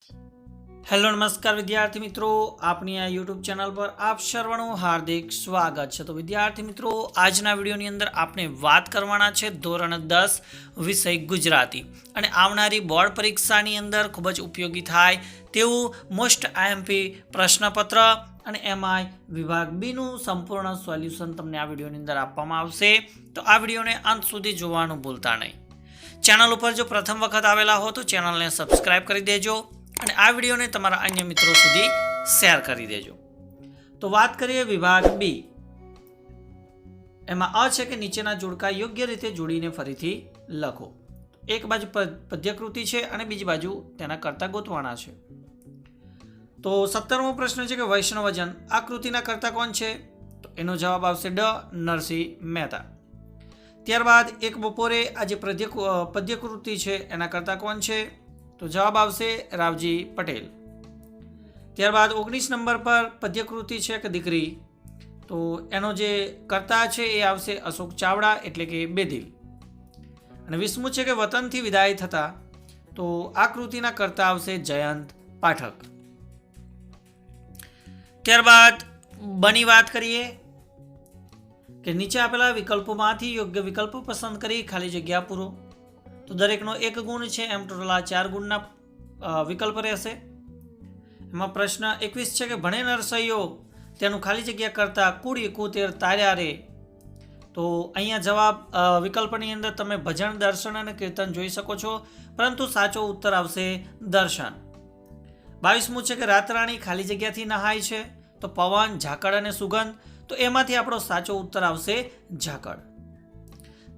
Hello નમસ્કાર વિદ્યાર્થી મિત્રો, આપણી આ યુટ્યુબ ચેનલ પર આપ સર્વનું હાર્દિક સ્વાગત છે। તો વિદ્યાર્થી મિત્રો, આજના વિડીયોની અંદર આપણે વાત કરવાના છે ધોરણ 10 વિષય ગુજરાતી અને આવનારી બોર્ડ પરીક્ષાની અંદર ખૂબ જ ઉપયોગી થાય તેવું મોસ્ટ આઈએમપી પ્રશ્નપત્ર અને એમઆઈ વિભાગ બીનું સંપૂર્ણ સોલ્યુશન તમને આ વિડીયોની અંદર આપવામાં આવશે। તો આ વિડીયોને અંત સુધી જોવાનું ભૂલતા નહીં। ચેનલ ઉપર જો પ્રથમ વખત આવેલા હો તો ચેનલને સબસ્ક્રાઇબ કરી દેજો અને આ વિડીયોને તમારા અન્ય મિત્રો સુધી શેર કરી દેજો। તો વાત કરીએ વિભાગ બી, એમાં અ છે કે નીચેના જોડકા યોગ્ય રીતે જોડીને ફરીથી લખો। એક બાજુ પદ્યકૃતિ છે અને બીજી બાજુ તેના કરતા ગોતવાના છે। તો 17મો પ્રશ્ન છે કે વૈષ્ણવજન આ કૃતિના કરતા કોણ છે? તો એનો જવાબ આવશે ડ નરસિંહ મહેતા। ત્યારબાદ એક બપોરે આ જે પદ્યકૃતિ છે એના કરતા કોણ છે? તો જવાબ આવશે રાવજી પટેલ। ત્યારબાદ 19 નંબર પર પદ્યકૃતિ છે કે દીકરી, તો એનો જે કર્તા છે એ આવશે અશોક ચાવડા એટલે કે બેદિલ। અને 20મું છે કે વતનથી વિદાય થતા, તો આ કૃતિના કર્તા આવશે જયંત પાઠક। ત્યારબાદ બની વાત કરીએ કે નીચે આપેલા વિકલ્પોમાંથી યોગ્ય વિકલ્પ પસંદ કરી ખાલી જગ્યા પૂરો। તો દરેકનો એક ગુણ છે, એમ ટોટલ આ 4 ગુણના વિકલ્પ રહેશે। એમાં પ્રશ્ન 21 છે કે ભણે નરસૈયો તેનું ખાલી જગ્યા કરતા કુળ 71 તાર્યા રે। તો અહીંયા જવાબ વિકલ્પની અંદર તમે ભજન, દર્શન અને કીર્તન જોઈ શકો છો, પરંતુ સાચો ઉત્તર આવશે દર્શન। 22મું છે કે રાતરાણી ખાલી જગ્યાથી નહાય છે, તો પવન, ઝાકળ અને સુગંધ, તો એમાંથી આપણો સાચો ઉત્તર આવશે ઝાકળ।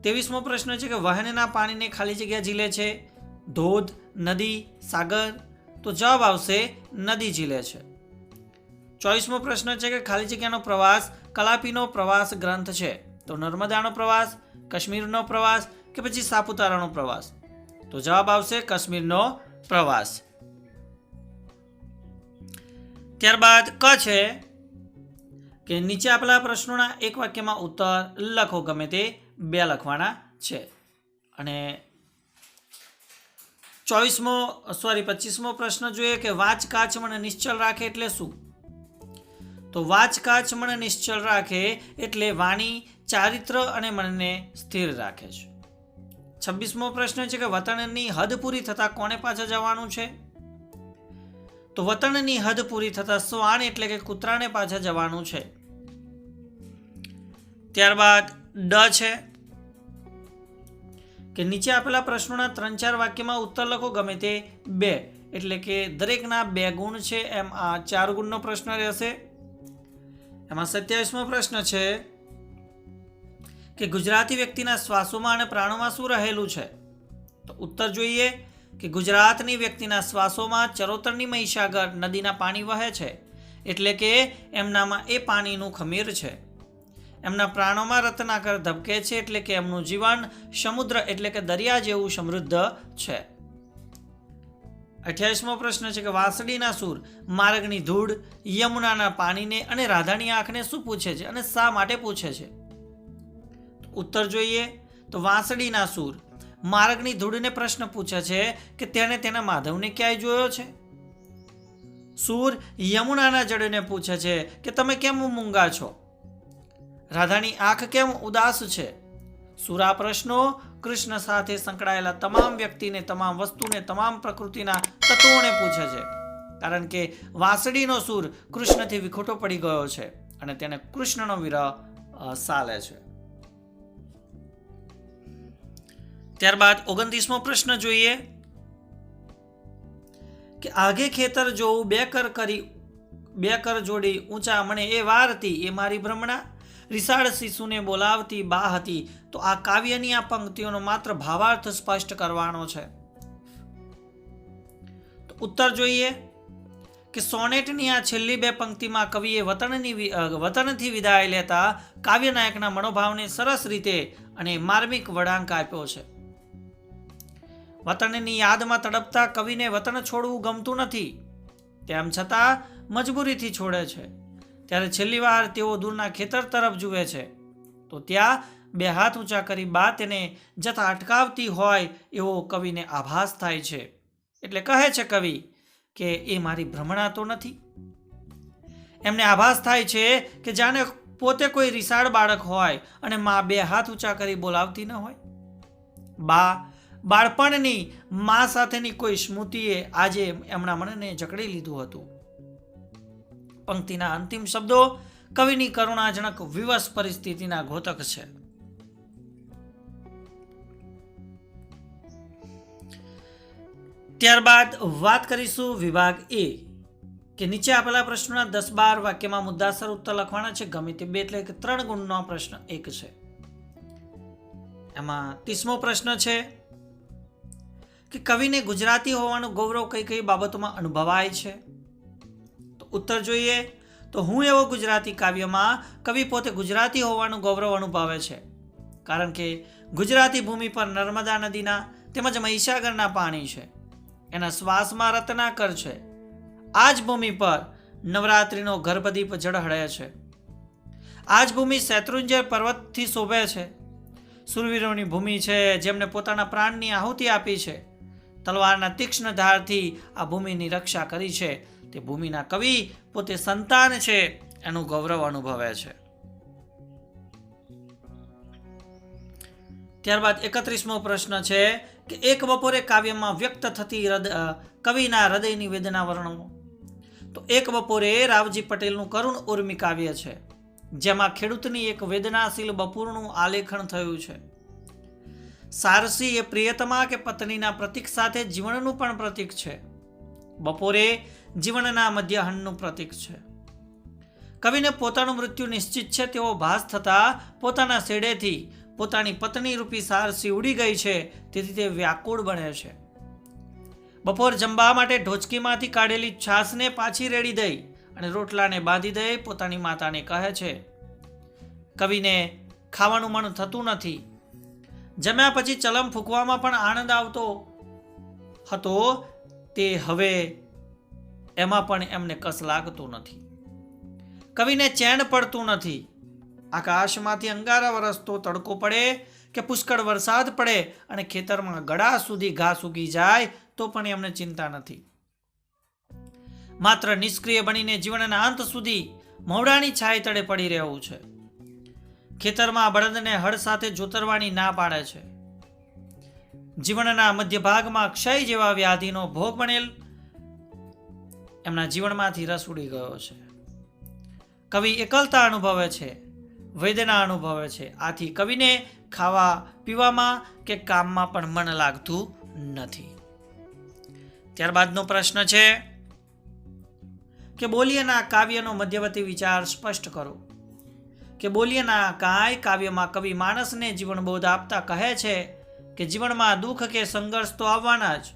23મો પ્રશ્ન છે કે વહેણના પાણીને ખાલી જગ્યા ઝીલે છે, ધોધ, નદી, સાગર, તો જવાબ આવશે નદી ઝીલે છે। 24મો પ્રશ્ન છે કે ખાલી જગ્યાનો પ્રવાસ કલાપીનો પ્રવાસ ગ્રંથ છે, તો નર્મદાનો પ્રવાસ, કાશ્મીરનો પ્રવાસ કે પછી સાપુતારાનો પ્રવાસ, તો જવાબ આવશે કાશ્મીરનો પ્રવાસ। ત્યારબાદ ક છે કે નીચે આપેલા પ્રશ્નોના એક વાક્યમાં ઉત્તર લખો, ગમે તે 2 લખવાના છે। અને 25મો પ્રશ્ન જોઈએ કે વાચ કાચ મને નિશ્ચલ રાખે એટલે શું? તો વાચ કાચ મને નિશ્ચલ રાખે એટલે વાણી, ચારિત્ર અને મનને સ્થિર રાખે છે। 26મો પ્રશ્ન છે કે વતનની હદ પૂરી થતા કોને પાછા જવાનું છે? તો વતનની હદ પૂરી થતા શ્વાન એટલે કે કૂતરાને પાછા જવાનું છે। ત્યારબાદ ડ છે કે નીચે આપેલા પ્રશ્નોના 3-4 વાક્યમાં ઉત્તર લખો, ગમે તે 2, એટલે કે દરેકના 2 ગુણ છે, એમ આ 4 ગુણનો પ્રશ્ન રહેશે। એમાં 27મો પ્રશ્ન છે કે ગુજરાતી વ્યક્તિના શ્વાસોમાં અને પ્રાણોમાં શું રહેલું છે? તો ઉત્તર જોઈએ કે ગુજરાતની વ્યક્તિના શ્વાસોમાં ચરોતરની મહીસાગર નદીના પાણી વહે છે, એટલે કે એમનામાં એ પાણીનું ખમીર છે। એમના પ્રાણોમાં રત્નાકર ધબકે છે, એટલે કે એમનું જીવન સમુદ્ર એટલે કે દરિયા જેવું સમૃદ્ધ છે। 28મો પ્રશ્ન છે કે વાંસળીના સૂર માર્ગની ધૂળ, યમુનાના પાણીને અને રાધાની આંખને શું પૂછે છે અને શા માટે પૂછે છે? ઉત્તર જોઈએ તો વાંસળીના સૂર માર્ગની ધૂળને પ્રશ્ન પૂછે છે કે તેણે તેના માધવને ક્યાંય જોયો છે? સૂર યમુનાના જળને પૂછે છે કે તમે કેમ મૂંગા છો? રાધાની આંખ કેમ ઉદાસ છે? સૂર આ પ્રશ્નો કૃષ્ણ સાથે સંકળાયેલા તમામ વ્યક્તિને, તમામ વસ્તુને, તમામ પ્રકૃતિના તત્વોને પૂછે છે, કારણ કે વાંસળીનો સૂર કૃષ્ણથી વિખૂટો પડી ગયો છે અને તેને કૃષ્ણનો વિરહ સાલે છે। ત્યારબાદ 29મો પ્રશ્ન જોઈએ કે આગે ખેતર જોવું 2 કર જોડી ઊંચા મને એ વારતી એ મારી ભ્રમણા, રિસાળ શિશુને બોલાવતી બા હતી। તો આ કાવ્યની આ પંક્તિઓનો માત્ર ભાવાર્થ સ્પષ્ટ કરવાનો છે। તો ઉત્તર જોઈએ કે સોનેટની આ છેલ્લી 2 પંક્તિમાં કવિએ વતનથી વિદાય લેતા કાવ્યનાયકના મનોભાવને સરસ રીતે અને માર્મિક વળાંક આપ્યો છે। વતનની યાદમાં તડપતા કવિને વતન છોડવું ગમતું નથી, તેમ છતાં મજબૂરીથી છોડે છે। ત્યારે છેલ્લી વાર તેઓ દૂરના ખેતર તરફ જુએ છે, તો ત્યાં 2 હાથ ઊંચા કરી બા તેને જતા અટકાવતી હોય એવો કવિને આભાસ થાય છે। એટલે કહે છે કવિ કે એ મારી ભ્રમણા તો નથી. એમને આભાસ થાય છે કે જાણે પોતે કોઈ રિસાળ બાળક હોય અને મા બે હાથ ઊંચા કરી બોલાવતી ન હોય. બાળપણની મા સાથેની કોઈ સ્મૃતિએ આજે એમના મનને જકડી લીધું હતું. પંક્તિના અંતિમ શબ્દો કવિની કરુણાજનક વિવશ પરિસ્થિતિના ઘોતક છે. ત્યારબાદ વાત કરીશું વિભાગ એ કે નીચે આપેલા પ્રશ્નોના 10-12 વાક્યમાં મુદ્દાસર ઉત્તર લખવાના છે. ગમે તે બે એટલે કે 3 ગુણનો પ્રશ્ન એક છે. એમાં 30મો પ્રશ્ન છે કે કવિને ગુજરાતી હોવાનું ગૌરવ કઈ કઈ બાબતોમાં અનુભવાય છે. તો ઉત્તર જોઈએ તો હું એવો ગુજરાતી કાવ્યમાં કવિ પોતે ગુજરાતી હોવાનું ગૌરવ અનુભવે છે, કારણ કે ગુજરાતી ભૂમિ પર નર્મદા નદીના તેમજ મહીસાગરના પાણી છે. એના શ્વાસમાં રત્નાકર છે. આ જ ભૂમિ પર નવરાત્રિનો ગર્ભદીપ ઝળહળે છે. આ જ ભૂમિ શૈત્રુંજય પર્વતથી શોભે છે. સુરવીરોની ભૂમિ છે, જેમને પોતાના પ્રાણની આહુતિ આપી છે. તલવારના તીક્ષ્ણ ધારથી આ ભૂમિની રક્ષા કરી છે. તે ભૂમિના કવિ પોતે સંતાન છે, એનું ગૌરવ અનુભવે છે. ત્યારબાદ 31મો પ્રશ્ન છે કે એક બપોરે કાવ્યમાં વ્યક્ત થતી કવિના હૃદયની વેદના વર્ણવો. તો એક બપોરે રાવજી પટેલનું કરુણ ઉર્મી કાવ્ય છે, જેમાં ખેડૂતની એક વેદનાશીલ બપોરનું આલેખન થયું છે. સારસી એ પ્રિયતમા કે પત્નીના પ્રતીક સાથે જીવનનું પણ પ્રતીક છે. બપોરે જીવનના મધ્યાહનનું પ્રતીક છે. કવિને પોતાનું મૃત્યુ નિશ્ચિત છે તેવો ભાસ થતા પોતાના શેડેથી પોતાની પત્ની રૂપી સારસી ઉડી ગઈ છે, તેથી તે વ્યાકુળ બને છે. બપોર જમવા માટે ઢોચકીમાંથી કાઢેલી છાશને પાછી રેડી દઈ અને રોટલાને બાંધી દઈ પોતાની માતાને કહે છે. કવિને ખાવાનું મન થતું નથી. જમ્યા પછી ચલમ ફૂંકવામાં પણ આનંદ આવતો હતો, તે હવે એમાં પણ એમને કસ લાગતું નથી. કવિને ચેન પડતું નથી. આકાશમાંથી અંગારા વરસતો તડકો પડે કે પુષ્કળ વરસાદ પડે અને ખેતરમાં ગળા સુધી ઘાસ ઉગી જાય તો પણ એમને ચિંતા નથી. માત્ર નિષ્ક્રિય બનીને જીવનના અંત સુધી મોવડાની છાય તળે પડી રહેવું છે. ખેતરમાં બળદને હળ સાથે જોતરવાની ના પાડે છે. જીવનના મધ્ય ભાગમાં ક્ષય જેવા વ્યાધિનો ભોગ બનેલ એમના જીવનમાંથી રસ ઉડી ગયો છે. કવિ એકલતા અનુભવે છે, વેદના અનુભવે છે. આથી કવિને ખાવા પીવામાં કે કામમાં પણ મન લાગતું નથી. ત્યારબાદનો પ્રશ્ન છે કે બોલિયાના કાવ્યનો મધ્યવર્તી વિચાર સ્પષ્ટ કરો. કે બોલિયાના કાવ્યમાં કવિ માણસને જીવનબોધ આપતા કહે છે કે જીવનમાં દુઃખ કે સંઘર્ષ તો આવવાના જ.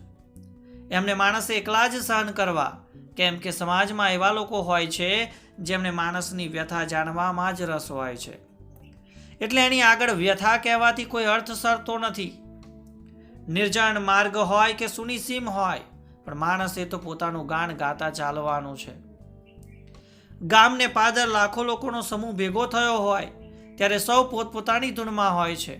એમને માણસે એકલા જ સહન કરવા, કેમ કે સમાજમાં એવા લોકો હોય છે જેમને માણસની વ્યથા જાણવામાં જ રસ હોય છે, એટલે એની આગળ વ્યથા કહેવાથી કોઈ અર્થ સરતો નથી. નિર્જન માર્ગ હોય કે સુનિસીમ હોય, પણ માણસે તો પોતાનું ગાન ગાતા ચાલવાનું છે. ગામને પાદર લાખો લોકોનો સમૂહ ભેગો થયો હોય ત્યારે સૌ પોતપોતાની ધૂનમાં હોય છે.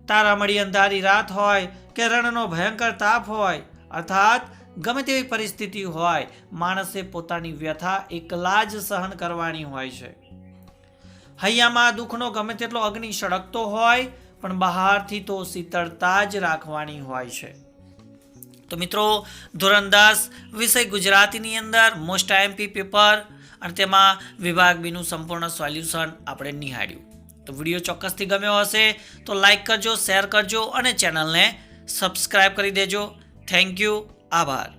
તારામળી અંધારી રાત હોય કે રણનો ભયંકર તાપ હોય, અર્થાત ગમે તેવી પરિસ્થિતિ હોય, માણસે પોતાની વ્યથા એકલા જ સહન કરવાની હોય છે. હૈયામાં દુઃખનો ગમે તેટલો અગ્નિ સળગતો હોય, પણ બહારથી તો શીતળતા જ રાખવાની હોય છે. તો મિત્રો, ધોરણ 10 વિષય ગુજરાતીની અંદર મોસ્ટ આઈએમપી પેપર અને તેમાં વિભાગ બીનું સંપૂર્ણ સોલ્યુશન આપણે નિહાળ્યું. તો વિડીયો ચોક્કસથી ગમ્યો હશે તો લાઈક કરજો, શેર કરજો અને ચેનલને સબસ્ક્રાઈબ કરી દેજો. Thank you. આભાર.